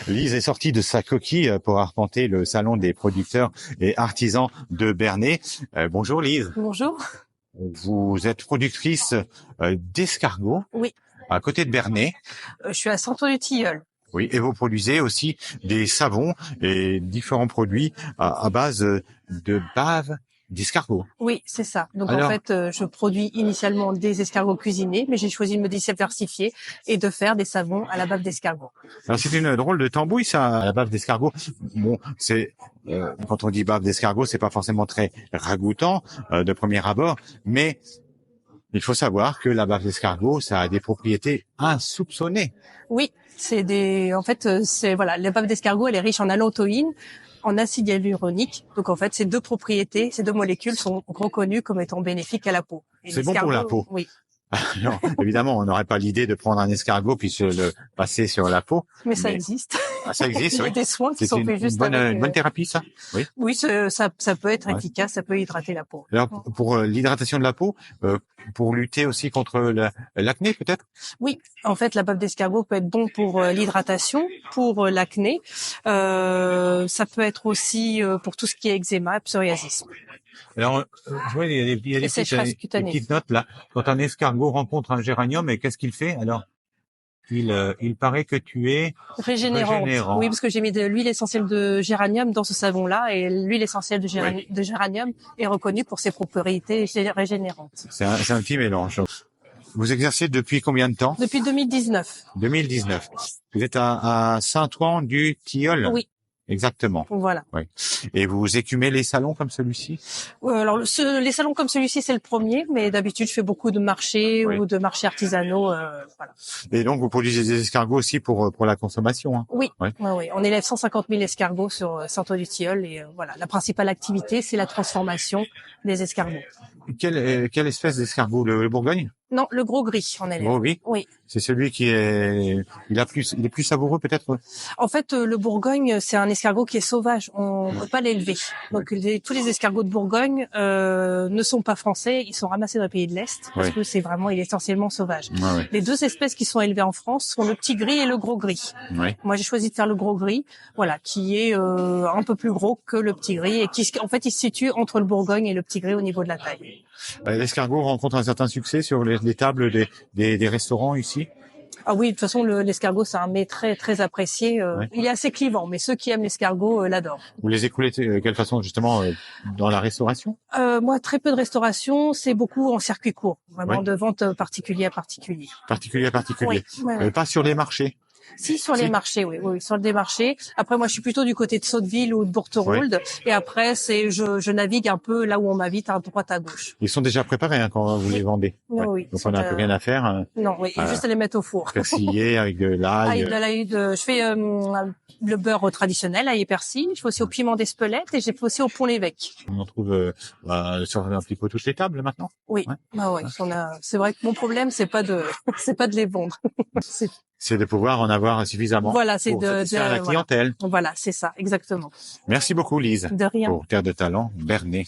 Lise est sortie de sa coquille pour arpenter le salon des producteurs et artisans de Bernay. Bonjour Lise. Bonjour. Vous êtes productrice d'escargots Oui. à côté de Bernay. Je suis à Saint-Ouen-du-Tilleul. Oui, et vous produisez aussi des savons et différents produits à base de bave d'escargots. Oui, c'est ça. Donc Alors, en fait, je produis initialement des escargots cuisinés, mais j'ai choisi de me diversifier et de faire des savons à la bave d'escargot. alors c'est une drôle de tambouille ça, la bave d'escargot. Bon, c'est quand on dit bave d'escargot, c'est pas forcément très ragoûtant de premier abord, mais il faut savoir que la bave d'escargot, ça a des propriétés insoupçonnées. Oui, la bave d'escargot, elle est riche en allantoïne, en acide hyaluronique. Donc en fait, ces deux propriétés, ces deux molécules sont reconnues comme étant bénéfiques à la peau. Et C'est bon pour la peau. Oui. Alors, évidemment, on n'aurait pas l'idée de prendre un escargot puis se le passer sur la peau. Mais ça existe. Ah, ça existe, Il y a oui. des soins qui C'est sont faits juste une bonne thérapie, ça. Oui. Oui, ça peut être Ouais. efficace, ça peut hydrater la peau. Alors, pour l'hydratation de la peau, pour lutter aussi contre l'acné, peut-être. Oui, en fait, la bave d'escargot peut être bon pour l'hydratation, pour l'acné. Ça peut être aussi pour tout ce qui est eczéma, psoriasis. Alors, je vois, il y a des petites notes là. Quand un escargot rencontre un géranium, et qu'est-ce qu'il fait? Alors, il paraît que tu es Régénérante. régénérant. Oui, parce que j'ai mis de l'huile essentielle de géranium dans ce savon-là, et l'huile essentielle de géranium est reconnue pour ses propriétés régénérantes. C'est un petit mélange. Vous exercez depuis combien de temps? Depuis 2019. 2019. Vous êtes à Saint-Ouen-du-Tilleul. Oui. Exactement. Voilà. Oui. Et vous écumez les salons comme celui-ci? Alors, les salons comme celui-ci, c'est le premier, mais d'habitude, je fais beaucoup de marchés ou de marchés artisanaux. Voilà. Et donc, vous produisez des escargots aussi pour la consommation, hein? Oui. Ouais. Oui. On élève 150 000 escargots sur Saint-Ouen-du-Tilleul et voilà. La principale activité, c'est la transformation des escargots. Quelle espèce d'escargot? Le Bourgogne? Non, le gros gris, on élève. Gros gris? Oui. C'est celui il est plus savoureux peut-être? En fait, le Bourgogne, c'est un escargot qui est sauvage. On peut pas l'élever. Donc, tous les escargots de Bourgogne ne sont pas français. Ils sont ramassés dans les pays de l'Est parce que il est essentiellement sauvage. Ouais. Les deux espèces qui sont élevées en France sont le petit gris et le gros gris. Ouais. Moi, j'ai choisi de faire le gros gris, voilà, qui est un peu plus gros que le petit gris et qui, en fait, il se situe entre le Bourgogne et le petit gris au niveau de la taille. L'escargot rencontre un certain succès sur les tables des restaurants ici. Ah oui, de toute façon, l'escargot, c'est un mets très très apprécié. Il est assez clivant, mais ceux qui aiment l'escargot l'adorent. Vous les écoulez de quelle façon justement dans la restauration? Moi, très peu de restauration, c'est beaucoup en circuit court, vraiment de vente particulier à particulier. Particulier à particulier. Oui. Pas sur les marchés. Si, sur les marchés, oui, sur des marchés. Après, moi, je suis plutôt du côté de Sotteville ou de Bourteroulde. Et après, je navigue un peu là où on m'invite, à droite, à gauche. Ils sont déjà préparés hein, quand vous les vendez. Oui. Donc, on n'a plus rien à faire. Hein. Non, oui, juste à les mettre au four. Persillé avec de l'ail. Avec de l'ail, je fais le beurre traditionnel, ail et persil. Je fais aussi au piment d'Espelette et j'ai fait aussi au Pont-l'Évêque. On en trouve sur un petit peu toutes les tables maintenant. Oui, c'est vrai que mon problème, c'est pas de les vendre. C'est de pouvoir en avoir suffisamment pour satisfaire la clientèle. Voilà, c'est ça, exactement. Merci beaucoup, Lise. De rien. Pour Terre de Talent, Bernay.